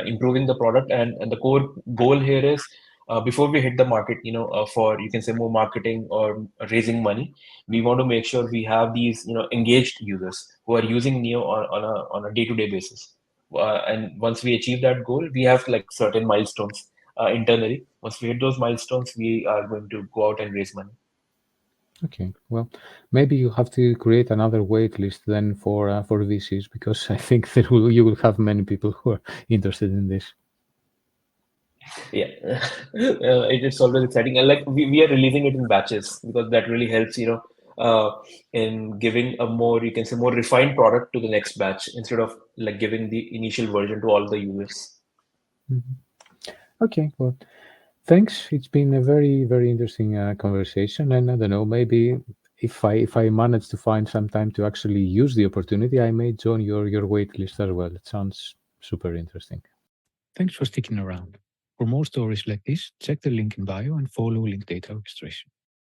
improving the product, and the core goal here is, before we hit the market, for, you can say, more marketing or raising money, we want to make sure we have these, engaged users who are using Neo on a day-to-day basis. And once we achieve that goal, we have like certain milestones internally. Once we hit those milestones, we are going to go out and raise money. Okay, well, maybe you have to create another wait list then for VCs, because I think you will have many people who are interested in this. Yeah, it's always exciting. And like we are releasing it in batches, because that really helps, in giving a more, you can say, more refined product to the next batch, instead of like giving the initial version to all the users. Mhm. Okay, well, thanks. It's been a very, very interesting conversation, and I don't know, maybe if I manage to find some time to actually use the opportunity, I may join your wait list as well. It sounds super interesting. Thanks for sticking around. For more stories like this, check the link in bio and follow Link Data Orchestration.